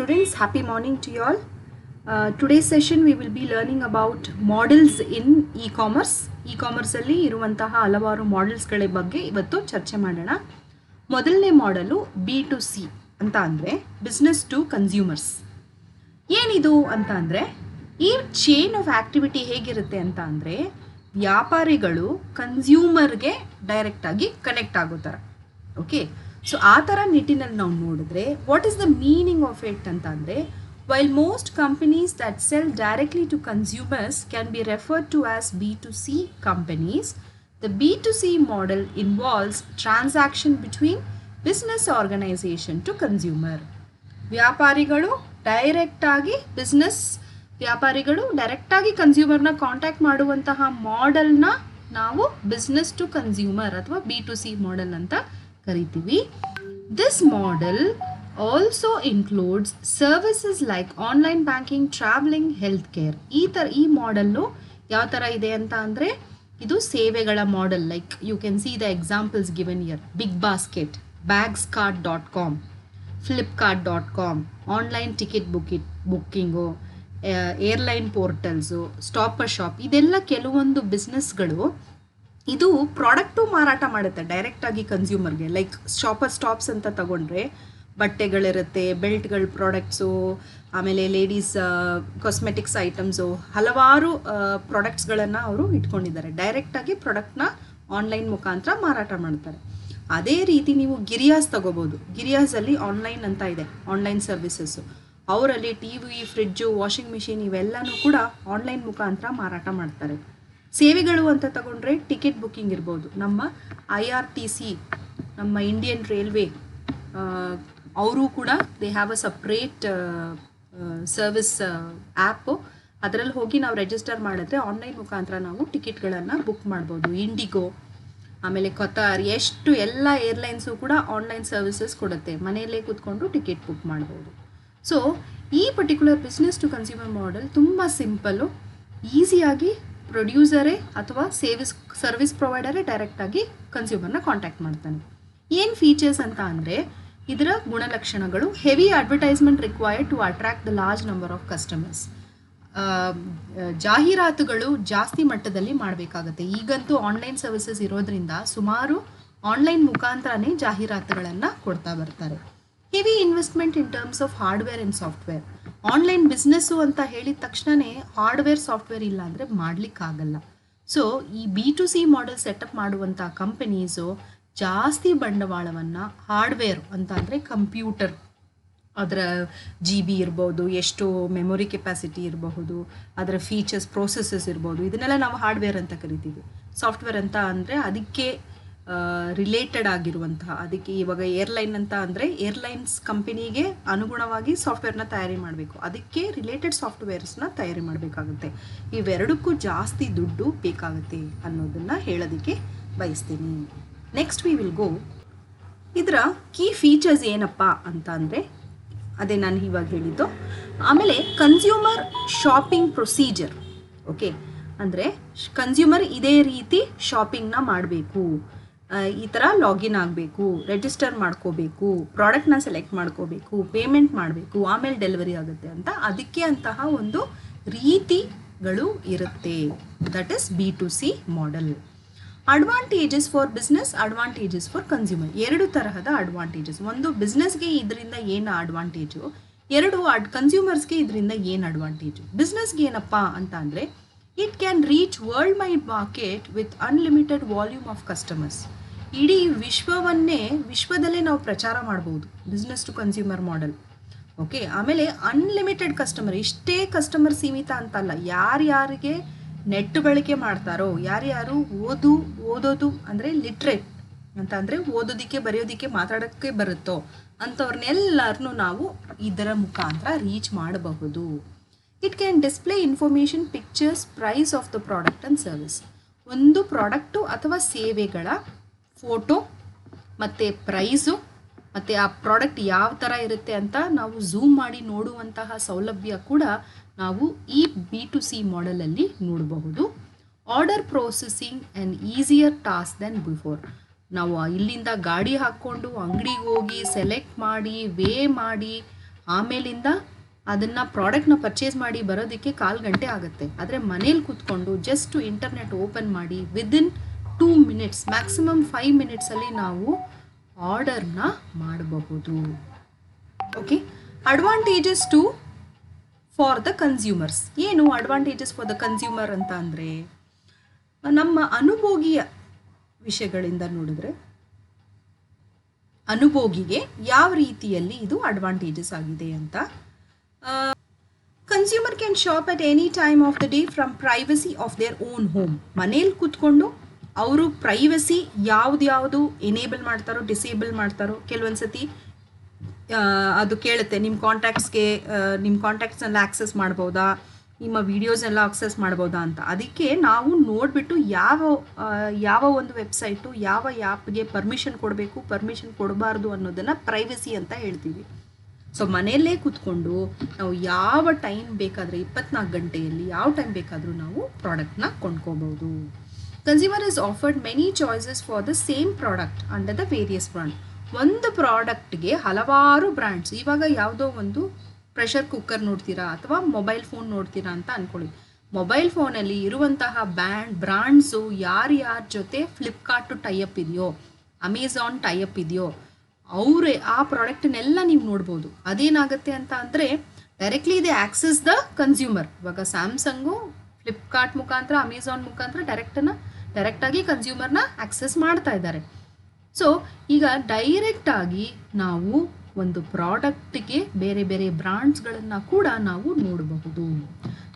students, happy morning to you all. Today's session we will be learning about models in e-commerce. E-commerce ಅಲ್ಲಿ ಇರುವಂತಹ ಹಲವಾರು models ಗಳ ಬಗ್ಗೆ ಇವತ್ತು ಚರ್ಚೆ ಮಾಡೋಣ. ಮೊದಲನೇ ಮಾಡೆಲ್ B2C ಅಂತ ಅಂದ್ರೆ ಬಿಸಿನೆಸ್ ಟು ಕನ್ಸ್ಯೂಮರ್ಸ್. ಏನಿದು ಅಂತ ಅಂದ್ರೆ ಈ ಚೈನ್ ಆಫ್ ಆಕ್ಟಿವಿಟಿ ಹೇಗಿರುತ್ತೆ ಅಂತ ಅಂದ್ರೆ ವ್ಯಾಪಾರಿಗಳು ಕನ್ಸ್ಯೂಮರ್ಗೆ ಡೈರೆಕ್ಟ್ ಆಗಿ ಕನೆಕ್ಟ್ ಆಗೋ ಥರ. ಓಕೆ, ಸೊ ಆ ಥರ ನಿಟ್ಟಿನಲ್ಲಿ ನಾವು ನೋಡಿದ್ರೆ what is the meaning of it ಅಂತ ಅಂದರೆ, while most companies that sell directly to consumers can be referred to as B2C companies, the B2C model involves transaction between business organization to consumer. ವ್ಯಾಪಾರಿಗಳು ಡೈರೆಕ್ಟಾಗಿ ಕನ್ಸ್ಯೂಮರ್ನ contact ಮಾಡುವಂತಹ ಮಾಡೆಲ್ನ ನಾವು business to consumer ಅಥವಾ B2C model ಅಂತ ಕರಿತೀವಿ. This model also includes services like online banking, traveling, healthcare. ಈ model ಯಾವ ಥರ ಇದೆ ಅಂತ ಅಂದರೆ, ಇದು ಸೇವೆಗಳ model. Like you can see the examples given here: big basket, bagscart.com, flipkart.com, online ticket booking, airline portals, stopper shop. ಇದೆಲ್ಲ ಕೆಲವೊಂದು ಬಿಸ್ನೆಸ್ಗಳು ಇದು ಪ್ರಾಡಕ್ಟು ಮಾರಾಟ ಮಾಡುತ್ತೆ ಡೈರೆಕ್ಟಾಗಿ ಕನ್ಸ್ಯೂಮರ್ಗೆ. ಲೈಕ್ ಸ್ಟಾಪ್ಸ್ ಅಂತ ತಗೊಂಡ್ರೆ ಬಟ್ಟೆಗಳಿರುತ್ತೆ, ಬೆಲ್ಟ್ಗಳ ಪ್ರಾಡಕ್ಟ್ಸು, ಆಮೇಲೆ ಲೇಡೀಸ್ ಕಾಸ್ಮೆಟಿಕ್ಸ್ ಐಟಮ್ಸು, ಹಲವಾರು ಪ್ರಾಡಕ್ಟ್ಸ್ಗಳನ್ನು ಅವರು ಇಟ್ಕೊಂಡಿದ್ದಾರೆ. ಡೈರೆಕ್ಟಾಗಿ ಪ್ರಾಡಕ್ಟ್ನ ಆನ್ಲೈನ್ ಮುಖಾಂತರ ಮಾರಾಟ ಮಾಡ್ತಾರೆ. ಅದೇ ರೀತಿ ನೀವು ಗಿರಿಯಾಸ್ ತಗೋಬೋದು. ಗಿರಿಯಾಸಲ್ಲಿ ಆನ್ಲೈನ್ ಅಂತ ಇದೆ, ಆನ್ಲೈನ್ ಸರ್ವಿಸಸ್ಸು. ಅವರಲ್ಲಿ TV, ಫ್ರಿಡ್ಜು, ವಾಷಿಂಗ್ ಮಿಷಿನ್ ಇವೆಲ್ಲನೂ ಕೂಡ ಆನ್ಲೈನ್ ಮುಖಾಂತರ ಮಾರಾಟ ಮಾಡ್ತಾರೆ. ಸೇವೆಗಳು ಅಂತ ತಗೊಂಡ್ರೆ ಟಿಕೆಟ್ ಬುಕ್ಕಿಂಗ್ ಇರ್ಬೋದು. ನಮ್ಮ IRTC, ನಮ್ಮ ಇಂಡಿಯನ್ ರೈಲ್ವೆ, ಅವರು ಕೂಡ they have a separate service app. ಅದರಲ್ಲಿ ಹೋಗಿ ನಾವು ರಿಜಿಸ್ಟರ್ ಮಾಡಿದ್ರೆ ಆನ್ಲೈನ್ ಮುಖಾಂತರ ನಾವು ಟಿಕೆಟ್ಗಳನ್ನು ಬುಕ್ ಮಾಡ್ಬೋದು. ಇಂಡಿಗೋ, ಆಮೇಲೆ ಕತಾರ್, ಎಲ್ಲ ಏರ್ಲೈನ್ಸು ಕೂಡ ಆನ್ಲೈನ್ ಸರ್ವಿಸಸ್ ಕೊಡುತ್ತೆ. ಮನೆಯಲ್ಲೇ ಕೂತ್ಕೊಂಡು ಟಿಕೆಟ್ ಬುಕ್ ಮಾಡ್ಬೋದು. ಸೊ ಈ particular business to consumer model ತುಂಬ ಸಿಂಪಲ್ಲು. ಈಸಿಯಾಗಿ ಪ್ರೊಡ್ಯೂಸರೇ ಅಥವಾ ಸರ್ವಿಸ್ ಪ್ರೊವೈಡರೇ ಡೈರೆಕ್ಟಾಗಿ ಕನ್ಸ್ಯೂಮರ್ನ ಕಾಂಟ್ಯಾಕ್ಟ್ ಮಾಡ್ತಾನೆ. ಏನು ಫೀಚರ್ಸ್ ಅಂತ ಅಂದರೆ, ಇದರ ಗುಣಲಕ್ಷಣಗಳು: heavy advertisement required to attract the large number of customers. ಜಾಹೀರಾತುಗಳು ಜಾಸ್ತಿ ಮಟ್ಟದಲ್ಲಿ ಮಾಡಬೇಕಾಗತ್ತೆ. ಈಗಂತೂ ಆನ್ಲೈನ್ ಸರ್ವಿಸಸ್ ಇರೋದ್ರಿಂದ ಸುಮಾರು ಆನ್ಲೈನ್ ಮುಖಾಂತರನೇ ಜಾಹೀರಾತುಗಳನ್ನು ಕೊಡ್ತಾ ಬರ್ತಾರೆ. Heavy investment in terms of hardware and software. Online business ಅಂತ ಹೇಳಿದ ತಕ್ಷಣವೇ ಹಾರ್ಡ್ವೇರ್ ಸಾಫ್ಟ್ವೇರ್ ಇಲ್ಲ ಅಂದರೆ ಮಾಡಲಿಕ್ಕಾಗಲ್ಲ. ಸೊ ಈ B2C ಮಾಡೆಲ್ ಸೆಟಪ್ ಮಾಡುವಂಥ ಕಂಪನೀಸು ಜಾಸ್ತಿ ಬಂಡವಾಳವನ್ನು ಹಾರ್ಡ್ವೇರ್ ಅಂತ ಅಂದರೆ ಕಂಪ್ಯೂಟರ್, ಅದರ GB ಇರ್ಬೋದು, ಎಷ್ಟು ಮೆಮೊರಿ ಕೆಪಾಸಿಟಿ ಇರಬಹುದು, ಅದರ ಫೀಚರ್ಸ್, ಪ್ರೋಸೆಸಸ್ ಇರ್ಬೋದು, ಇದನ್ನೆಲ್ಲ ನಾವು ಹಾರ್ಡ್ವೇರ್ ಅಂತ ಕರಿತೀವಿ. ಸಾಫ್ಟ್ವೇರ್ ಅಂತ ಅಂದರೆ ಅದಕ್ಕೆ ರಿಲೇಟೆಡ್ ಆಗಿರುವಂತಹ, ಅದಕ್ಕೆ ಇವಾಗ ಏರ್ಲೈನ್ ಅಂತ ಅಂದರೆ ಏರ್ಲೈನ್ಸ್ ಕಂಪನಿಗೆ ಅನುಗುಣವಾಗಿ ಸಾಫ್ಟ್ವೇರ್ನ ತಯಾರಿ ಮಾಡಬೇಕು, ಅದಕ್ಕೆ ರಿಲೇಟೆಡ್ ಸಾಫ್ಟ್ವೇರ್ಸ್ನ ತಯಾರಿ ಮಾಡಬೇಕಾಗುತ್ತೆ. ಇವೆರಡಕ್ಕೂ ಜಾಸ್ತಿ ದುಡ್ಡು ಬೇಕಾಗುತ್ತೆ ಅನ್ನೋದನ್ನು ಹೇಳೋದಕ್ಕೆ ಬಯಸ್ತೀನಿ. Next we will go. ಇದರ ಕೀ ಫೀಚರ್ಸ್ ಏನಪ್ಪ ಅಂತ ಅಂದರೆ, ಅದೇ ನಾನು ಇವಾಗ ಹೇಳಿದ್ದು. ಆಮೇಲೆ ಕನ್ಸ್ಯೂಮರ್ ಶಾಪಿಂಗ್ ಪ್ರೊಸೀಜರ್. ಓಕೆ, ಅಂದರೆ ಕನ್ಸ್ಯೂಮರ್ ಇದೇ ರೀತಿ ಶಾಪಿಂಗ್ನ ಮಾಡಬೇಕು, ಈ ಥರ ಲಾಗಿನ್ ಆಗಬೇಕು, ರಿಜಿಸ್ಟರ್ ಮಾಡ್ಕೋಬೇಕು, ಪ್ರಾಡಕ್ಟ್ನ ಸೆಲೆಕ್ಟ್ ಮಾಡ್ಕೋಬೇಕು, ಪೇಮೆಂಟ್ ಮಾಡಬೇಕು, ಆಮೇಲೆ ಡೆಲಿವರಿ ಆಗುತ್ತೆ ಅಂತ ಅದಕ್ಕೆ ಅಂತಹ ಒಂದು ರೀತಿಗಳು ಇರುತ್ತೆ. That is B2C model. Advantages for business, advantages for consumer. ಎರಡು ತರಹದ ಅಡ್ವಾಂಟೇಜಸ್. ಒಂದು, ಬಿಸ್ನೆಸ್ಗೆ ಇದರಿಂದ ಏನು ಅಡ್ವಾಂಟೇಜು. ಎರಡು, ಕನ್ಸ್ಯೂಮರ್ಸ್ಗೆ ಇದರಿಂದ ಏನು ಅಡ್ವಾಂಟೇಜು. ಬಿಸ್ನೆಸ್ಗೆ ಏನಪ್ಪ ಅಂತ ಅಂದರೆ, it can reach world wide market with unlimited volume of customers. ಇಡೀ ವಿಶ್ವದಲ್ಲೇ ನಾವು ಪ್ರಚಾರ ಮಾಡ್ಬೋದು business to consumer model. Okay, ಆಮೇಲೆ ಅನ್ಲಿಮಿಟೆಡ್ ಕಸ್ಟಮರ್, ಇಷ್ಟೇ ಕಸ್ಟಮರ್ ಸೀಮಿತ ಅಂತಲ್ಲ, ಯಾರ್ಯಾರಿಗೆ ನೆಟ್ ಬಳಕೆ ಮಾಡ್ತಾರೋ, ಯಾರ್ಯಾರು ಓದೋದು ಅಂದರೆ ಲಿಟ್ರೇಟ್ ಅಂತ ಅಂದರೆ ಓದೋದಕ್ಕೆ, ಬರೆಯೋದಕ್ಕೆ, ಮಾತಾಡೋಕ್ಕೆ ಬರುತ್ತೋ ಅಂಥವ್ರನ್ನೆಲ್ಲರನ್ನೂ ನಾವು ಇದರ ಮುಖಾಂತರ ರೀಚ್ ಮಾಡಬಹುದು. It can display information, pictures, price of the product and service. ಒಂದು ಪ್ರಾಡಕ್ಟು ಅಥವಾ ಸೇವೆಗಳ ಫೋಟೋ ಮತ್ತು ಪ್ರೈಸು ಮತ್ತು ಆ ಪ್ರಾಡಕ್ಟ್ ಯಾವ ಥರ ಇರುತ್ತೆ ಅಂತ ನಾವು ಝೂಮ್ ಮಾಡಿ ನೋಡುವಂತಹ ಸೌಲಭ್ಯ ಕೂಡ ನಾವು ಈ B2C ಮಾಡೆಲಲ್ಲಿ ನೋಡಬಹುದು. Order processing and easier task than before. ನಾವು ಇಲ್ಲಿಂದ ಗಾಡಿ ಹಾಕ್ಕೊಂಡು ಅಂಗಡಿಗೆ ಹೋಗಿ ಸೆಲೆಕ್ಟ್ ಮಾಡಿ, ವೇ ಮಾಡಿ, ಆಮೇಲಿಂದ ಅದನ್ನು ಪ್ರಾಡಕ್ಟ್ನ ಪರ್ಚೇಸ್ ಮಾಡಿ ಬರೋದಕ್ಕೆ 1/4 ಗಂಟೆ ಆಗುತ್ತೆ. ಆದರೆ ಮನೇಲಿ ಕೂತ್ಕೊಂಡು ಜಸ್ಟ್ ಇಂಟರ್ನೆಟ್ ಓಪನ್ ಮಾಡಿ ವಿದಿನ್ 2 ಮಿನಿಟ್ಸ್ ಮ್ಯಾಕ್ಸಿಮಮ್ 5 ಮಿನಿಟ್ಸಲ್ಲಿ ನಾವು ಆರ್ಡರ್ನ ಮಾಡಬಹುದು. Okay, advantages to for the consumers. ಏನು ಅಡ್ವಾಂಟೇಜಸ್ ಫಾರ್ ದ ಕನ್ಸ್ಯೂಮರ್ ಅಂತ ಅಂದರೆ, ನಮ್ಮ ಅನುಭೋಗಿಯ ವಿಷಯಗಳಿಂದ ನೋಡಿದ್ರೆ ಅನುಭೋಗಿಗೆ ಯಾವ ರೀತಿಯಲ್ಲಿ ಇದು ಅಡ್ವಾಂಟೇಜಸ್ ಆಗಿದೆ ಅಂತ. Consumer can shop at any time of the day from privacy of their own home. ಮನೇಲಿ ಕೂತ್ಕೊಂಡು ಅವರು ಪ್ರೈವಸಿ ಯಾವ್ದು ಎನೇಬಲ್ ಮಾಡ್ತಾರೋ ಡಿಸೇಬಲ್ ಮಾಡ್ತಾರೋ, ಕೆಲವೊಂದು ಸತಿ ಅದು ಕೇಳುತ್ತೆ ನಿಮ್ಮ ಕಾಂಟ್ಯಾಕ್ಟ್ಸ್ನೆಲ್ಲ ಆಕ್ಸೆಸ್ ಮಾಡ್ಬೋದಾ, ನಿಮ್ಮ ವೀಡಿಯೋಸ್ನೆಲ್ಲ ಆಕ್ಸೆಸ್ ಮಾಡ್ಬೋದಾ ಅಂತ. ಅದಕ್ಕೆ ನಾವು ನೋಡಿಬಿಟ್ಟು ಯಾವ ಒಂದು ವೆಬ್ಸೈಟು ಯಾವ ಆ್ಯಪ್ಗೆ ಪರ್ಮಿಷನ್ ಕೊಡಬೇಕು, ಪರ್ಮಿಷನ್ ಕೊಡಬಾರ್ದು ಅನ್ನೋದನ್ನು ಪ್ರೈವಸಿ ಅಂತ ಹೇಳ್ತೀವಿ. ಸೊ ಮನೆಯಲ್ಲೇ ಕೂತ್ಕೊಂಡು ನಾವು ಯಾವ ಟೈಮ್ ಬೇಕಾದರೆ 24 ಗಂಟೆಯಲ್ಲಿ ಯಾವ ಟೈಮ್ ಬೇಕಾದರೂ ನಾವು ಪ್ರಾಡಕ್ಟ್ನ ಕೊಂಡ್ಕೋಬೋದು. Consumer is offered many choices for the same product under the various brand. ಒಂದು ಪ್ರಾಡಕ್ಟ್ಗೆ ಹಲವಾರು ಬ್ರ್ಯಾಂಡ್ಸ್. ಇವಾಗ ಯಾವುದೋ ಒಂದು ಪ್ರೆಷರ್ ಕುಕ್ಕರ್ ನೋಡ್ತೀರಾ ಅಥವಾ ಮೊಬೈಲ್ ಫೋನ್ ನೋಡ್ತೀರಾ ಅಂತ ಅಂದ್ಕೊಳ್ಳಿ. ಮೊಬೈಲ್ ಫೋನಲ್ಲಿ ಇರುವಂತಹ ಬ್ರ್ಯಾಂಡ್ಸು ಯಾರ್ಯಾರ ಜೊತೆ ಫ್ಲಿಪ್ಕಾರ್ಟು ಟೈಅಪ್ ಇದೆಯೋ, ಅಮೆಝಾನ್ ಟೈಅಪ್ ಇದೆಯೋ, ಅವರೇ ಆ ಪ್ರಾಡಕ್ಟನ್ನೆಲ್ಲ ನೀವು ನೋಡ್ಬೋದು. ಅದೇನಾಗುತ್ತೆ ಅಂತ ಅಂದರೆ ಡೈರೆಕ್ಟ್ಲಿ ಇದೆ ಆಕ್ಸೆಸ್ ದ ಕನ್ಸ್ಯೂಮರ್. ಇವಾಗ ಸ್ಯಾಮ್ಸಂಗು ಫ್ಲಿಪ್ಕಾರ್ಟ್ ಮುಖಾಂತರ ಅಮೆಝಾನ್ ಮುಖಾಂತರ ಡೈರೆಕ್ಟಾಗಿ ಕನ್ಸ್ಯೂಮರ್ನ ಆಕ್ಸೆಸ್ ಮಾಡ್ತಾ ಇದ್ದಾರೆ. ಸೊ ಈಗ ಡೈರೆಕ್ಟಾಗಿ ನಾವು ಒಂದು ಪ್ರಾಡಕ್ಟ್ಗೆ ಬೇರೆ ಬೇರೆ ಬ್ರ್ಯಾಂಡ್ಸ್ಗಳನ್ನು ಕೂಡ ನಾವು ನೋಡಬಹುದು.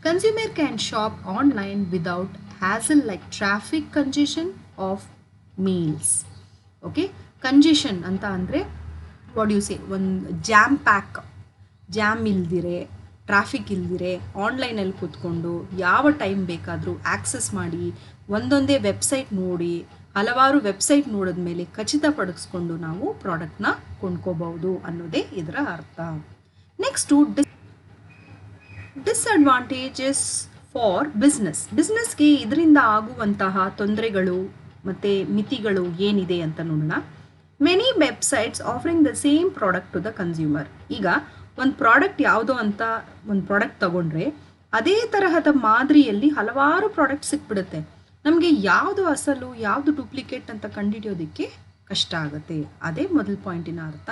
Consumer can shop online without hassle like traffic congestion of malls. Okay, congestion ಅಂತ ಅಂದರೆ ವಾಟ್ ಯು ಸೇ, ಒಂದು ಜಾಮ್ ಇಲ್ದಿರೆ, ಟ್ರಾಫಿಕ್ ಇಲ್ದಿರೆ ಆನ್ಲೈನಲ್ಲಿ ಕೂತ್ಕೊಂಡು ಯಾವ ಟೈಮ್ ಬೇಕಾದರೂ ಆಕ್ಸೆಸ್ ಮಾಡಿ ಒಂದೊಂದೇ ವೆಬ್ಸೈಟ್ ನೋಡಿ ಹಲವಾರು ವೆಬ್ಸೈಟ್ ನೋಡಿದ ಮೇಲೆ ಖಚಿತಪಡಿಸ್ಕೊಂಡು ನಾವು ಪ್ರಾಡಕ್ಟ್ನ ಕೊಂಡ್ಕೋಬಹುದು ಅನ್ನೋದೇ ಇದರ ಅರ್ಥ. ನೆಕ್ಸ್ಟು ಡಿಸ್ಅಡ್ವಾಂಟೇಜಸ್ ಫಾರ್ ಬಿಸ್ನೆಸ್ಗೆ ಇದರಿಂದ ಆಗುವಂತಹ ತೊಂದರೆಗಳು ಮತ್ತು ಮಿತಿಗಳು ಏನಿದೆ ಅಂತ ನೋಡೋಣ. Many websites offering the same product to the consumer. ಈಗ ಒಂದು ಪ್ರಾಡಕ್ಟ್ ಯಾವುದೋ ಅಂತ ಒಂದು ಪ್ರಾಡಕ್ಟ್ ತಗೊಂಡ್ರೆ ಅದೇ ತರಹದ ಮಾದರಿಯಲ್ಲಿ ಹಲವಾರು ಪ್ರಾಡಕ್ಟ್ ಸಿಕ್ಬಿಡುತ್ತೆ. ನಮಗೆ ಯಾವುದು ಅಸಲು ಯಾವುದು ಡೂಪ್ಲಿಕೇಟ್ ಅಂತ ಕಂಡುಹಿಡಿಯೋದಕ್ಕೆ ಕಷ್ಟ ಆಗುತ್ತೆ. ಅದೇ ಮೊದಲ ಪಾಯಿಂಟಿನ ಅರ್ಥ.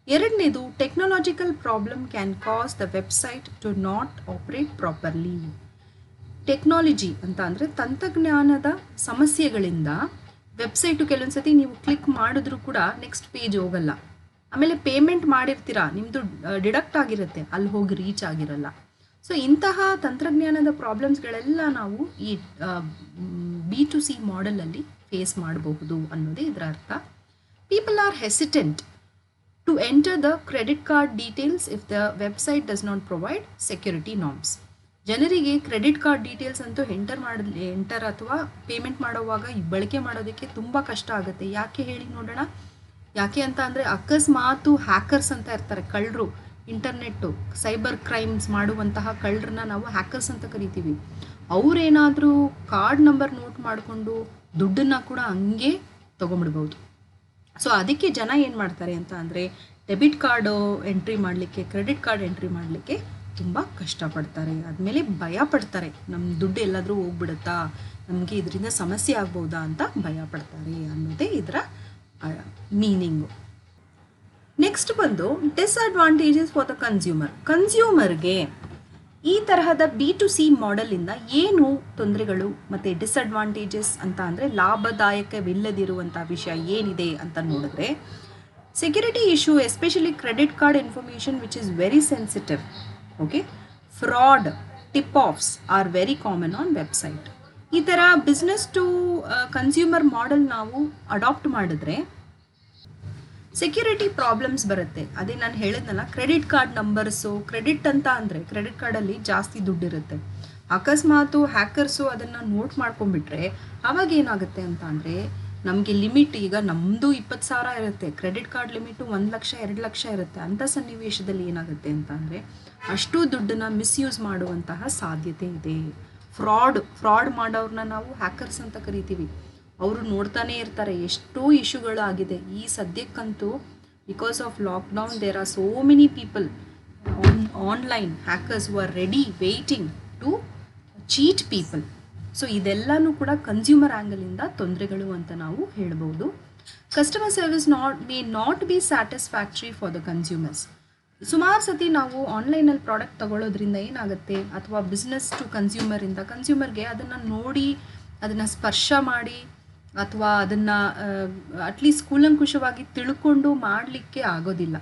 ಎರಡನೇದು, technological problem can cause the website to not operate properly. Technology ಅಂತ ಅಂದರೆ ತಂತ್ರಜ್ಞಾನದ ಸಮಸ್ಯೆಗಳಿಂದ ವೆಬ್ಸೈಟು ಕೆಲವೊಂದು ಸತಿ ನೀವು ಕ್ಲಿಕ್ ಮಾಡಿದ್ರೂ ಕೂಡ ನೆಕ್ಸ್ಟ್ ಪೇಜ್ ಹೋಗಲ್ಲ. ಆಮೇಲೆ ಪೇಮೆಂಟ್ ಮಾಡಿರ್ತೀರಾ, ನಿಮ್ಮದು ಡಿಡಕ್ಟ್ ಆಗಿರುತ್ತೆ, ಅಲ್ಲಿ ಹೋಗಿ ರೀಚ್ ಆಗಿರಲ್ಲ. ಸೊ ಇಂತಹ ತಂತ್ರಜ್ಞಾನದ ಪ್ರಾಬ್ಲಮ್ಸ್ಗಳೆಲ್ಲ ನಾವು ಈ B2C ಮಾಡೆಲಲ್ಲಿ ಫೇಸ್ ಮಾಡಬಹುದು ಅನ್ನೋದೇ ಇದರ ಅರ್ಥ. People are hesitant to enter the credit card details if the website does not provide security norms. ಜನರಿಗೆ ಕ್ರೆಡಿಟ್ ಕಾರ್ಡ್ ಡೀಟೇಲ್ಸ್ ಅಂತೂ ಎಂಟರ್ ಅಥವಾ ಪೇಮೆಂಟ್ ಮಾಡೋವಾಗ ಬಳಕೆ ಮಾಡೋದಕ್ಕೆ ತುಂಬ ಕಷ್ಟ ಆಗುತ್ತೆ. ಯಾಕೆ ಹೇಳಿ ನೋಡೋಣ. ಯಾಕೆ ಅಂತ ಅಂದರೆ ಅಕಸ್ಮಾತು ಹ್ಯಾಕರ್ಸ್ ಅಂತ ಇರ್ತಾರೆ, ಕಳ್ಳರು, ಇಂಟರ್ನೆಟ್ಟು ಸೈಬರ್ ಕ್ರೈಮ್ಸ್ ಮಾಡುವಂತಹ ಕಳ್ಳರನ್ನ ನಾವು ಹ್ಯಾಕರ್ಸ್ ಅಂತ ಕರಿತೀವಿ. ಅವರೇನಾದರೂ ಕಾರ್ಡ್ ನಂಬರ್ ನೋಟ್ ಮಾಡಿಕೊಂಡು ದುಡ್ಡನ್ನು ಕೂಡ ಹಂಗೆ ತೊಗೊಂಬಿಡ್ಬೋದು. ಸೊ ಅದಕ್ಕೆ ಜನ ಏನು ಮಾಡ್ತಾರೆ ಅಂತ ಅಂದರೆ ಡೆಬಿಟ್ ಕಾರ್ಡು ಎಂಟ್ರಿ ಮಾಡಲಿಕ್ಕೆ, ಕ್ರೆಡಿಟ್ ಕಾರ್ಡ್ ಎಂಟ್ರಿ ಮಾಡಲಿಕ್ಕೆ ತುಂಬ ಕಷ್ಟಪಡ್ತಾರೆ. ಆದಮೇಲೆ ಭಯ ಪಡ್ತಾರೆ, ನಮ್ಮ ದುಡ್ಡು ಎಲ್ಲಾದರೂ ಹೋಗ್ಬಿಡುತ್ತಾ, ನಮಗೆ ಇದರಿಂದ ಸಮಸ್ಯೆ ಆಗ್ಬೋದಾ ಅಂತ ಭಯ ಪಡ್ತಾರೆ ಅನ್ನೋದೇ ಇದರ ಮೀನಿಂಗು. ನೆಕ್ಸ್ಟ್ ಬಂದು ಡಿಸ್ಅಡ್ವಾಂಟೇಜಸ್ ಫಾರ್ ದ ಕನ್ಸ್ಯೂಮರ್ಗೆ ಈ ತರಹದ B2C ಮಾಡೆಲಿಂದ ಏನು ತೊಂದರೆಗಳು ಮತ್ತು ಡಿಸ್ಅಡ್ವಾಂಟೇಜಸ್ ಅಂತ ಅಂದರೆ ಲಾಭದಾಯಕವಿಲ್ಲದಿರುವಂಥ ವಿಷಯ ಏನಿದೆ ಅಂತ ನೋಡಿದ್ರೆ, security issue especially credit card information which is very sensitive. Okay, fraud tip offs are very common on website. ಈ ಥರ ಬಿಸ್ನೆಸ್ ಟು ಕನ್ಸ್ಯೂಮರ್ ಮಾಡೆಲ್ ನಾವು ಅಡಾಪ್ಟ್ ಮಾಡಿದ್ರೆ ಸೆಕ್ಯೂರಿಟಿ ಪ್ರಾಬ್ಲಮ್ಸ್ ಬರುತ್ತೆ. ಅದೇ ನಾನು ಹೇಳಿದ್ನಲ್ಲ, ಕ್ರೆಡಿಟ್ ಕಾರ್ಡ್ ನಂಬರ್ಸು, ಕ್ರೆಡಿಟ್ ಅಂತ ಅಂದರೆ ಕ್ರೆಡಿಟ್ ಕಾರ್ಡಲ್ಲಿ ಜಾಸ್ತಿ ದುಡ್ಡಿರುತ್ತೆ. ಅಕಸ್ಮಾತು ಹ್ಯಾಕರ್ಸು ಅದನ್ನು ನೋಟ್ ಮಾಡ್ಕೊಂಡ್ಬಿಟ್ರೆ ಆವಾಗ ಏನಾಗುತ್ತೆ ಅಂತ ಅಂದರೆ ನಮಗೆ ಲಿಮಿಟ್, ಈಗ ನಮ್ಮದು 20,000 ಇರುತ್ತೆ, credit card limit 1 lakh 2 lakh ಇರುತ್ತೆ. ಅಂಥ ಸನ್ನಿವೇಶದಲ್ಲಿ ಏನಾಗುತ್ತೆ ಅಂತ ಅಂದರೆ ಅಷ್ಟು ದುಡ್ಡನ್ನು ಮಿಸ್ಯೂಸ್ ಮಾಡುವಂತಹ ಸಾಧ್ಯತೆ ಇದೆ. ಫ್ರಾಡ್ ಮಾಡೋರನ್ನ ನಾವು ಹ್ಯಾಕರ್ಸ್ ಅಂತ ಕರಿತೀವಿ. ಅವರು ನೋಡ್ತಾನೆ ಇರ್ತಾರೆ. ಎಷ್ಟೋ ಇಶ್ಯೂಗಳಾಗಿದೆ ಈ ಸದ್ಯಕ್ಕಂತೂ. Because of lockdown there are so many people online hackers who are ready waiting to cheat people. So ಇದೆಲ್ಲನೂ ಕೂಡ ಕನ್ಸ್ಯೂಮರ್ ಆ್ಯಂಗಲಿಂದ ತೊಂದರೆಗಳು ಅಂತ ನಾವು ಹೇಳ್ಬೋದು. Customer service may not be satisfactory for the consumers. ಸುಮಾರು ಸತಿ ನಾವು ಆನ್ಲೈನಲ್ಲಿ ಪ್ರಾಡಕ್ಟ್ ತೊಗೊಳ್ಳೋದ್ರಿಂದ ಏನಾಗುತ್ತೆ, ಅಥವಾ ಬಿಸ್ನೆಸ್ ಟು ಕನ್ಸ್ಯೂಮರಿಂದ ಕನ್ಸ್ಯೂಮರ್ಗೆ ಅದನ್ನು ನೋಡಿ, ಅದನ್ನು ಸ್ಪರ್ಶ ಮಾಡಿ, ಅಥವಾ ಅದನ್ನು ಅಟ್ಲೀಸ್ಟ್ ಕೂಲಂಕುಷವಾಗಿ ತಿಳ್ಕೊಂಡು ಮಾಡಲಿಕ್ಕೆ ಆಗೋದಿಲ್ಲ.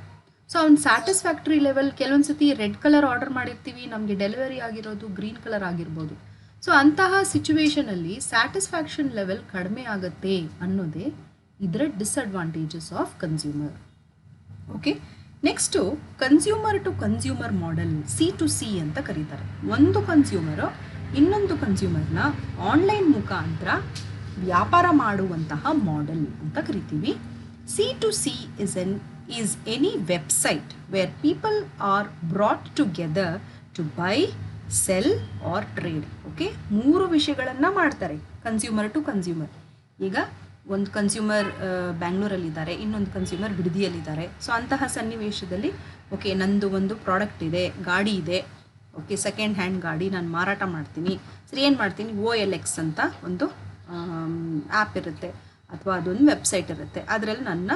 ಸೊ ಅವ್ನು ಸ್ಯಾಟಿಸ್ಫ್ಯಾಕ್ಟ್ರಿ ಲೆವೆಲ್, ಕೆಲವೊಂದು ಸತಿ ರೆಡ್ ಕಲರ್ ಆರ್ಡರ್ ಮಾಡಿರ್ತೀವಿ, ನಮಗೆ ಡೆಲಿವರಿ ಆಗಿರೋದು ಗ್ರೀನ್ ಕಲರ್ ಆಗಿರ್ಬೋದು. ಸೊ ಅಂತಹ ಸಿಚುವೇಷನಲ್ಲಿ ಸ್ಯಾಟಿಸ್ಫ್ಯಾಕ್ಷನ್ ಲೆವೆಲ್ ಕಡಿಮೆ ಆಗುತ್ತೆ ಅನ್ನೋದೇ ಇದರ disadvantages of consumer. Okay, next consumer to consumer model, C2C ಅಂತ ಕರೀತಾರೆ. ಒಂದು ಕನ್ಸ್ಯೂಮರು ಇನ್ನೊಂದು ಕನ್ಸ್ಯೂಮರ್ನ ಆನ್ಲೈನ್ ಮುಖಾಂತರ ವ್ಯಾಪಾರ ಮಾಡುವಂತಹ ಮಾಡೆಲ್ ಅಂತ ಕರಿತೀವಿ. C2C is any website where people are brought together to buy, sell or trade. Okay, 3 ವಿಷಯಗಳನ್ನು ಮಾಡ್ತಾರೆ ಕನ್ಸ್ಯೂಮರ್ ಟು ಕನ್ಸ್ಯೂಮರ್. ಈಗ ಒಂದು ಕನ್ಸ್ಯೂಮರ್ ಬ್ಯಾಂಗ್ಳೂರಲ್ಲಿದ್ದಾರೆ, ಇನ್ನೊಂದು ಕನ್ಸ್ಯೂಮರ್ ಬಿಡದಿಯಲ್ಲಿದ್ದಾರೆ. ಸೊ ಅಂತಹ ಸನ್ನಿವೇಶದಲ್ಲಿ ಓಕೆ, ನಂದು ಒಂದು ಪ್ರಾಡಕ್ಟ್ ಇದೆ, ಗಾಡಿ ಇದೆ, ಓಕೆ, ಸೆಕೆಂಡ್ ಹ್ಯಾಂಡ್ ಗಾಡಿ ನಾನು ಮಾರಾಟ ಮಾಡ್ತೀನಿ. ಸರಿ, ಏನು ಮಾಡ್ತೀನಿ, OLX ಅಂತ ಒಂದು ಆ್ಯಪ್ ಇರುತ್ತೆ, ಅಥವಾ ಅದೊಂದು ವೆಬ್ಸೈಟ್ ಇರುತ್ತೆ, ಅದರಲ್ಲಿ ನನ್ನ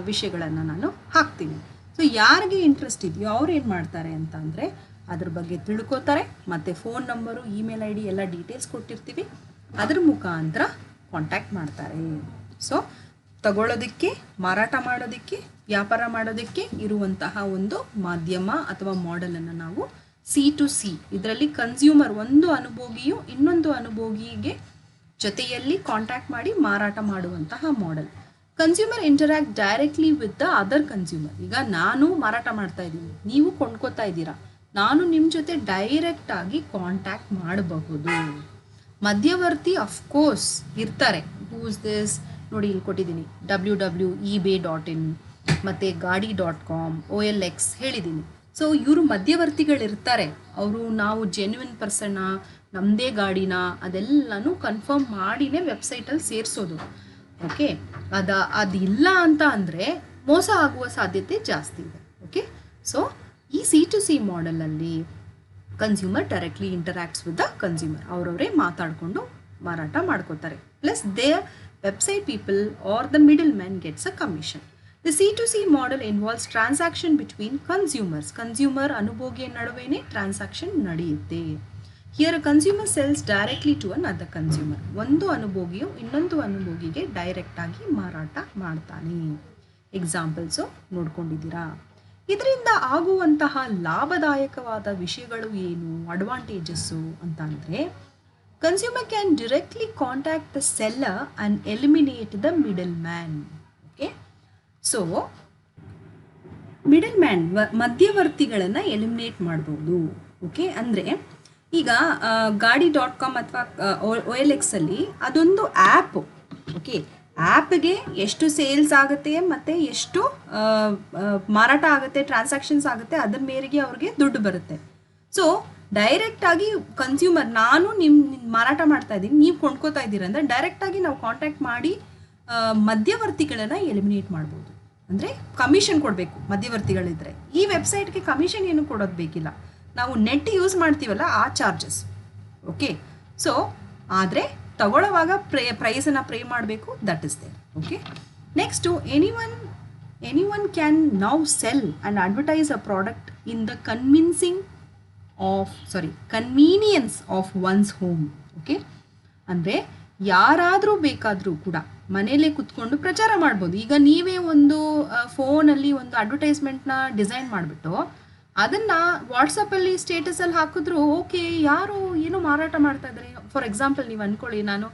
ವಿಷಯಗಳನ್ನು ನಾನು ಹಾಕ್ತೀನಿ. ಸೊ ಯಾರಿಗೆ ಇಂಟ್ರೆಸ್ಟ್ ಇದೆಯೋ ಅವ್ರು ಏನು ಮಾಡ್ತಾರೆ ಅಂತ ಅಂದರೆ ಅದ್ರ ಬಗ್ಗೆ ತಿಳ್ಕೊತಾರೆ, ಮತ್ತು ಫೋನ್ ನಂಬರು, ಇಮೇಲ್ ID ಎಲ್ಲ ಡೀಟೇಲ್ಸ್ ಕೊಟ್ಟಿರ್ತೀವಿ, ಅದ್ರ ಮುಖಾಂತರ ಕಾಂಟ್ಯಾಕ್ಟ್ ಮಾಡ್ತಾರೆ. ಸೊ ತಗೊಳ್ಳೋದಕ್ಕೆ, ಮಾರಾಟ ಮಾಡೋದಕ್ಕೆ, ವ್ಯಾಪಾರ ಮಾಡೋದಕ್ಕೆ ಇರುವಂತಹ ಒಂದು ಮಾಧ್ಯಮ ಅಥವಾ ಮಾಡೆಲನ್ನು ನಾವು C2C, ಇದರಲ್ಲಿ ಕನ್ಸ್ಯೂಮರ್ ಒಂದು ಅನುಭೋಗಿಯು ಇನ್ನೊಂದು ಅನುಭೋಗಿಗೆ ಜೊತೆಯಲ್ಲಿ ಕಾಂಟ್ಯಾಕ್ಟ್ ಮಾಡಿ ಮಾರಾಟ ಮಾಡುವಂತಹ model. Consumer interact directly with the other consumer. ಈಗ ನಾನು ಮಾರಾಟ ಮಾಡ್ತಾ ಇದ್ದೀನಿ, ನೀವು ಕೊಂಡ್ಕೋತಾ ಇದ್ದೀರಾ, ನಾನು ನಿಮ್ಮ ಜೊತೆ ಡೈರೆಕ್ಟಾಗಿ ಕಾಂಟ್ಯಾಕ್ಟ್ ಮಾಡಬಹುದು. ಮಧ್ಯವರ್ತಿ ಅಫ್ಕೋರ್ಸ್ ಇರ್ತಾರೆ. ಹೂಸ್ ದಿಸ್ ನೋಡಿ, ಇಲ್ಲಿ ಕೊಟ್ಟಿದ್ದೀನಿ www.ebay.in ಮತ್ತು ಗಾಡಿ.com, OLX ಹೇಳಿದ್ದೀನಿ. ಸೊ ಇವರು ಮಧ್ಯವರ್ತಿಗಳಿರ್ತಾರೆ. ಅವರು ನಾವು ಜೆನ್ಯೂನ್ ಪರ್ಸನ್ನ, ನಮ್ಮದೇ ಗಾಡಿನ, ಅದೆಲ್ಲನೂ ಕನ್ಫರ್ಮ್ ಮಾಡಿನೇ ವೆಬ್ಸೈಟಲ್ಲಿ ಸೇರಿಸೋದು. ಓಕೆ, ಅದಿಲ್ಲ ಅಂತ ಅಂದರೆ ಮೋಸ ಆಗುವ ಸಾಧ್ಯತೆ ಜಾಸ್ತಿ ಇದೆ. ಓಕೆ, ಸೊ ಈ C2C ಮಾಡೆಲಲ್ಲಿ consumer directly interacts with the consumer, ಅವರವರೇ ಮಾತಾಡಿಕೊಂಡು ಮಾರಾಟ ಮಾಡ್ಕೋತಾರೆ. Plus their website people are the middle man gets a commission. The C2C model involves transaction between consumers. Consumer ಅನುಭೋಗಿಯ ನಡುವೆನೇ ಟ್ರಾನ್ಸಾಕ್ಷನ್ ನಡೆಯುತ್ತೆ. Here a consumer sells directly to another consumer. ಒಂದು ಅನುಭೋಗಿಯು ಇನ್ನೊಂದು ಅನುಭೋಗಿಗೆ ಡೈರೆಕ್ಟಾಗಿ ಮಾರಾಟ ಮಾಡ್ತಾನೆ. ಎಕ್ಸಾಂಪಲ್ಸು ನೋಡ್ಕೊಂಡಿದ್ದೀರಾ. ಇದರಿಂದ ಆಗುವಂತಹ ಲಾಭದಾಯಕವಾದ ವಿಷಯಗಳು ಏನು, ಅಡ್ವಾಂಟೇಜಸ್ಸು ಅಂತ ಅಂದರೆ, consumer can directly contact the seller and eliminate the middle man. Okay, so middle man ಮಧ್ಯವರ್ತಿಗಳನ್ನು ಎಲಿಮಿನೇಟ್ ಮಾಡ್ಬೋದು. ಓಕೆ, ಅಂದರೆ ಈಗ ಗಾಡಿ.com ಅಥವಾ OLX ಅದೊಂದು ಆ್ಯಪ್. ಓಕೆ, ಆ್ಯಪ್ಗೆ ಎಷ್ಟು ಸೇಲ್ಸ್ ಆಗುತ್ತೆ ಮತ್ತು ಎಷ್ಟು ಮಾರಾಟ ಆಗುತ್ತೆ, ಟ್ರಾನ್ಸಾಕ್ಷನ್ಸ್ ಆಗುತ್ತೆ, ಅದರ ಮೇರೆಗೆ ಅವ್ರಿಗೆ ದುಡ್ಡು ಬರುತ್ತೆ. ಸೊ ಡೈರೆಕ್ಟಾಗಿ ಕನ್ಸ್ಯೂಮರ್, ನಾನು ನಿಮ್ಮ ಮಾರಾಟ ಮಾಡ್ತಾ ಇದ್ದೀನಿ, ನೀವು ಕೊಂಡ್ಕೋತಾ ಇದ್ದೀರ ಅಂದರೆ ಡೈರೆಕ್ಟಾಗಿ ನಾವು ಕಾಂಟ್ಯಾಕ್ಟ್ ಮಾಡಿ ಮಧ್ಯವರ್ತಿಗಳನ್ನು ಎಲಿಮಿನೇಟ್ ಮಾಡ್ಬೋದು. ಅಂದರೆ ಕಮಿಷನ್ ಕೊಡಬೇಕು ಮಧ್ಯವರ್ತಿಗಳಿದ್ದರೆ. ಈ ವೆಬ್ಸೈಟ್ಗೆ ಕಮಿಷನ್ ಏನು ಕೊಡೋದು ಬೇಕಿಲ್ಲ, ನಾವು ನೆಟ್ ಯೂಸ್ ಮಾಡ್ತೀವಲ್ಲ ಆ ಚಾರ್ಜಸ್. ಓಕೆ, ಸೊ ಆದರೆ ತಗೊಳ್ಳೋವಾಗ ಪ್ರೈಸನ್ನು ಪೇ ಮಾಡಬೇಕು, that is there. Okay, next anyone can now sell and advertise a product in the convenience of one's home. Okay, ಅಂದರೆ ಯಾರಾದರೂ ಬೇಕಾದರೂ ಕೂಡ ಮನೆಯಲ್ಲೇ ಕೂತ್ಕೊಂಡು ಪ್ರಚಾರ ಮಾಡ್ಬೋದು. ಈಗ ನೀವೇ ಒಂದು ಫೋನಲ್ಲಿ ಒಂದು ಅಡ್ವರ್ಟೈಸ್ಮೆಂಟ್ನ ಡಿಸೈನ್ ಮಾಡಿಬಿಟ್ಟು ಅದನ್ನು ವಾಟ್ಸಪ್ಪಲ್ಲಿ ಸ್ಟೇಟಸಲ್ಲಿ ಹಾಕಿದ್ರು ಓಕೆ, ಯಾರು ಏನೋ ಮಾರಾಟ ಮಾಡ್ತಾ ಇದ್ದಾರೆ. ಫಾರ್ ಎಕ್ಸಾಂಪಲ್ ನೀವು ಅಂದ್ಕೊಳ್ಳಿ, ನಾನು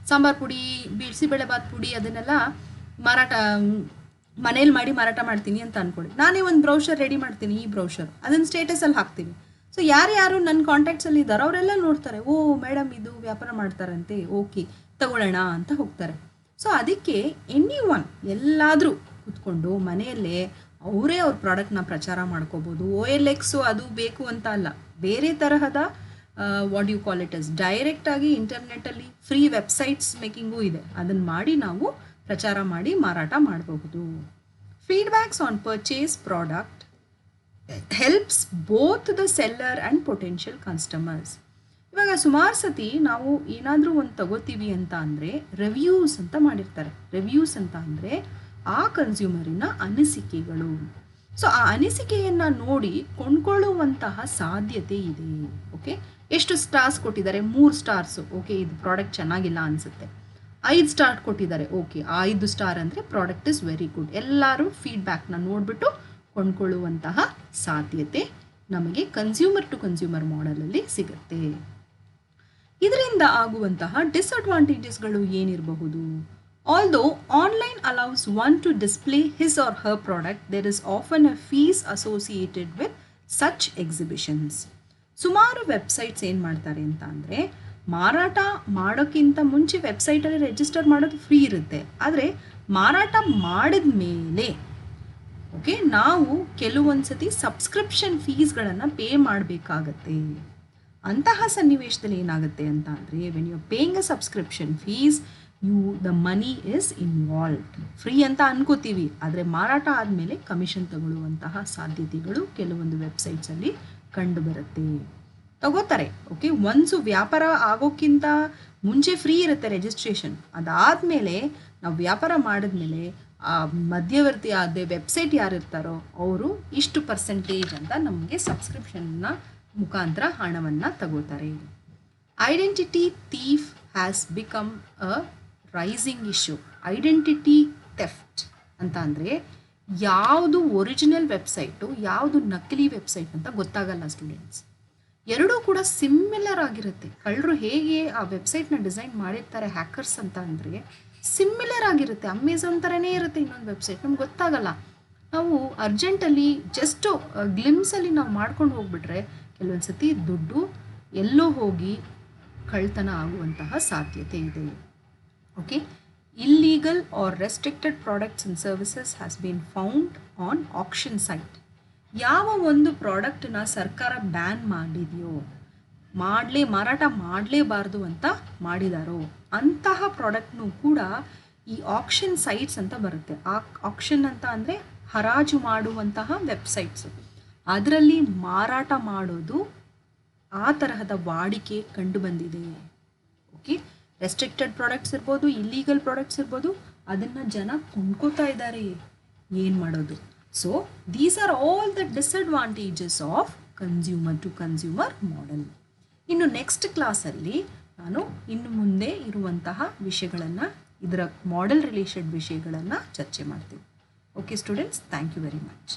ಸಾಂಬಾರು ಪುಡಿ, ಬಿಸಿಬೇಳೆಬಾತ್ ಪುಡಿ ಅದನ್ನೆಲ್ಲ ಮಾರಾಟ ಮನೇಲಿ ಮಾಡಿ ಮಾರಾಟ ಮಾಡ್ತೀನಿ ಅಂತ ಅಂದ್ಕೊಳ್ಳಿ. ನಾನೇ ಒಂದು ಬ್ರೌಷರ್ ರೆಡಿ ಮಾಡ್ತೀನಿ, ಈ ಬ್ರೌಷರ್ ಅದನ್ನು ಸ್ಟೇಟಸಲ್ಲಿ ಹಾಕ್ತೀನಿ. ಸೊ ಯಾರ್ಯಾರು ನನ್ನ ಕಾಂಟ್ಯಾಕ್ಟ್ಸಲ್ಲಿ ಇದ್ದಾರೋ ಅವರೆಲ್ಲ ನೋಡ್ತಾರೆ, ಓ ಮೇಡಮ್ ಇದು ವ್ಯಾಪಾರ ಮಾಡ್ತಾರಂತೆ, ಓಕೆ ತಗೊಳ್ಳೋಣ ಅಂತ ಹೋಗ್ತಾರೆ. ಸೊ ಅದಕ್ಕೆ ಎನಿವನ್ ಎಲ್ಲಾದರೂ ಕೂತ್ಕೊಂಡು ಮನೆಯಲ್ಲೇ ಅವರೇ ಅವ್ರ ಪ್ರಾಡಕ್ಟ್ನ ಪ್ರಚಾರ ಮಾಡ್ಕೋಬೋದು. OLX ಅದು ಬೇಕು ಅಂತ ಅಲ್ಲ, ಬೇರೆ ತರಹದ what you call it is ಡೈರೆಕ್ಟಾಗಿ ಇಂಟರ್ನೆಟ್ಟಲ್ಲಿ ಫ್ರೀ ವೆಬ್ಸೈಟ್ಸ್ ಮೇಕಿಂಗೂ ಇದೆ, ಅದನ್ನು ಮಾಡಿ ನಾವು ಪ್ರಚಾರ ಮಾಡಿ ಮಾರಾಟ ಮಾಡಬಹುದು. Feedbacks on purchase product helps both the seller and potential customers. ಇವಾಗ ಸುಮಾರು ಸತಿ ನಾವು ಏನಾದರೂ ಒಂದು ತಗೋತೀವಿ ಅಂತ ಅಂದರೆ ರಿವ್ಯೂಸ್ ಅಂತ ಮಾಡಿರ್ತಾರೆ. ರಿವ್ಯೂಸ್ ಅಂತ ಅಂದರೆ ಆ ಕನ್ಸ್ಯೂಮರಿನ ಅನಿಸಿಕೆಗಳು. ಸೊ ಆ ಅನಿಸಿಕೆಯನ್ನು ನೋಡಿ ಕೊಂಡ್ಕೊಳ್ಳುವಂತಹ ಸಾಧ್ಯತೆ ಇದೆ. ಓಕೆ, ಎಷ್ಟು ಸ್ಟಾರ್ಸ್ ಕೊಟ್ಟಿದ್ದಾರೆ? 3 ಸ್ಟಾರ್ಸು. ಓಕೆ, ಇದು ಪ್ರಾಡಕ್ಟ್ ಚೆನ್ನಾಗಿಲ್ಲ ಅನಿಸುತ್ತೆ. 5 ಸ್ಟಾರ್ ಕೊಟ್ಟಿದ್ದಾರೆ. ಓಕೆ, ಆ 5 ಸ್ಟಾರ್ ಅಂದರೆ ಪ್ರಾಡಕ್ಟ್ ಇಸ್ ವೆರಿ ಗುಡ್. ಎಲ್ಲರೂ ಫೀಡ್ಬ್ಯಾಕ್ನ ನೋಡಿಬಿಟ್ಟು ಕೊಂಡ್ಕೊಳ್ಳುವಂತಹ ಸಾಧ್ಯತೆ ನಮಗೆ ಕನ್ಸ್ಯೂಮರ್ ಟು ಕನ್ಸ್ಯೂಮರ್ ಮಾಡೆಲಲ್ಲಿ ಸಿಗುತ್ತೆ. ಇದರಿಂದ ಆಗುವಂತಹ ಡಿಸ್ಅಡ್ವಾಂಟೇಜಸ್ಗಳು ಏನಿರಬಹುದು? Although online allows one to display his or her product, there is often a fees associated with such exhibitions. ಸುಮಾರು ವೆಬ್ಸೈಟ್ಸ್ ಏನು ಮಾಡ್ತಾರೆ ಅಂತ ಅಂದರೆ, ಮಾರಾಟ ಮಾಡೋಕ್ಕಿಂತ ಮುಂಚೆ ವೆಬ್ಸೈಟಲ್ಲಿ ರಿಜಿಸ್ಟರ್ ಮಾಡೋದು ಫ್ರೀ ಇರುತ್ತೆ. ಆದರೆ ಮಾರಾಟ ಮಾಡಿದ ಮೇಲೆ ಓಕೆ ನಾವು ಕೆಲವೊಂದು ಸತಿ ಸಬ್ಸ್ಕ್ರಿಪ್ಷನ್ ಫೀಸ್ಗಳನ್ನು ಪೇ ಮಾಡಬೇಕಾಗತ್ತೆ. ಅಂತಹ ಸನ್ನಿವೇಶದಲ್ಲಿ ಏನಾಗುತ್ತೆ ಅಂತ ಅಂದರೆ, when you are paying a subscription fees, the money is involved. Free ಅಂತ ಅನ್ಕೋತೀವಿ, ಆದರೆ ಮಾರಾಟ ಆದಮೇಲೆ ಕಮಿಷನ್ ತಗೊಳ್ಳುವಂತಹ ಸಾಧ್ಯತೆಗಳು ಕೆಲವೊಂದು ವೆಬ್ಸೈಟ್ಸಲ್ಲಿ ಕಂಡು ಬರುತ್ತೆ. ತಗೋತಾರೆ. ಓಕೆ, ಒನ್ಸು ವ್ಯಾಪಾರ ಆಗೋಕ್ಕಿಂತ ಮುಂಚೆ ಫ್ರೀ ಇರುತ್ತೆ ರಿಜಿಸ್ಟ್ರೇಷನ್. ಅದಾದಮೇಲೆ ನಾವು ವ್ಯಾಪಾರ ಮಾಡಿದ್ಮೇಲೆ ಆ ಮಧ್ಯವರ್ತಿ ಆದ ವೆಬ್ಸೈಟ್ ಯಾರಿರ್ತಾರೋ ಅವರು ಇಷ್ಟು ಪರ್ಸೆಂಟೇಜ್ ಅಂತ ನಮಗೆ ಸಬ್ಸ್ಕ್ರಿಪ್ಷನ್ನ ಮುಖಾಂತರ ಹಣವನ್ನು ತಗೋತಾರೆ. Identity thief has become a rising issue. Identity theft ಅಂತ ಅಂದರೆ ಯಾವುದು ಒರಿಜಿನಲ್ ವೆಬ್ಸೈಟು ಯಾವುದು ನಕಲಿ ವೆಬ್ಸೈಟ್ ಅಂತ ಗೊತ್ತಾಗಲ್ಲ ಸ್ಟೂಡೆಂಟ್ಸ್. ಎರಡೂ ಕೂಡ ಸಿಮಿಲರ್ ಆಗಿರುತ್ತೆ. ಕಳ್ಳರು ಹೇಗೆ ಆ ವೆಬ್ಸೈಟ್ನ ಡಿಸೈನ್ ಮಾಡಿರ್ತಾರೆ ಹ್ಯಾಕರ್ಸ್ ಅಂತ ಅಂದರೆ ಸಿಮಿಲರ್ ಆಗಿರುತ್ತೆ. ಅಮೆಝಾನ್ ಥರನೇ ಇರುತ್ತೆ ಇನ್ನೊಂದು ವೆಬ್ಸೈಟ್, ನಮ್ಗೆ ಗೊತ್ತಾಗಲ್ಲ. ನಾವು ಅರ್ಜೆಂಟಲ್ಲಿ ಜಸ್ಟು ಗ್ಲಿಮ್ಸಲ್ಲಿ ನಾವು ಮಾಡ್ಕೊಂಡು ಹೋಗ್ಬಿಟ್ರೆ ಕೆಲವೊಂದು ಸತಿ ದುಡ್ಡು ಎಲ್ಲೋ ಹೋಗಿ ಕಳ್ತನ ಆಗುವಂತಹ ಸಾಧ್ಯತೆ ಇದೆ. Okay, illegal or restricted products and services has been found on auction site. ಯಾವ ಒಂದು ಪ್ರಾಡಕ್ಟನ್ನ ಸರ್ಕಾರ ಬ್ಯಾನ್ ಮಾಡಿದೆಯೋ, ಮಾರಾಟ ಮಾಡಲೇಬಾರ್ದು ಅಂತ ಮಾಡಿದಾರೋ ಅಂತಹ ಪ್ರಾಡಕ್ಟ್ನು ಕೂಡ ಈ ಆಕ್ಷನ್ ಸೈಟ್ಸ್ ಅಂತ ಬರುತ್ತೆ. ಆಕ್ಷನ್ ಅಂತ ಅಂದರೆ ಹರಾಜು ಮಾಡುವಂತಹ ವೆಬ್ಸೈಟ್ಸು, ಅದರಲ್ಲಿ ಮಾರಾಟ ಮಾಡೋದು ಆ ತರಹದ ವಾಡಿಕೆ ಕಂಡು ಬಂದಿದೆ. ಓಕೆ, ರೆಸ್ಟ್ರಿಕ್ಟೆಡ್ ಪ್ರಾಡಕ್ಟ್ಸ್ ಇರ್ಬೋದು, ಇಲ್ಲೀಗಲ್ ಪ್ರಾಡಕ್ಟ್ಸ್ ಇರ್ಬೋದು, ಅದನ್ನು ಜನ ಕೊಂಡ್ಕೋತಾ ಇದ್ದಾರೆ. ಏನು ಮಾಡೋದು? So these are all the disadvantages of consumer to consumer model. ಇನ್ನು ನೆಕ್ಸ್ಟ್ ಕ್ಲಾಸಲ್ಲಿ ನಾನು ಇನ್ನು ಮುಂದೆ ಇರುವಂತಹ ವಿಷಯಗಳನ್ನು, ಇದರ ಮಾಡೆಲ್ ರಿಲೇಟೆಡ್ ವಿಷಯಗಳನ್ನು ಚರ್ಚೆ ಮಾಡ್ತೀನಿ. Okay students, thank you very much.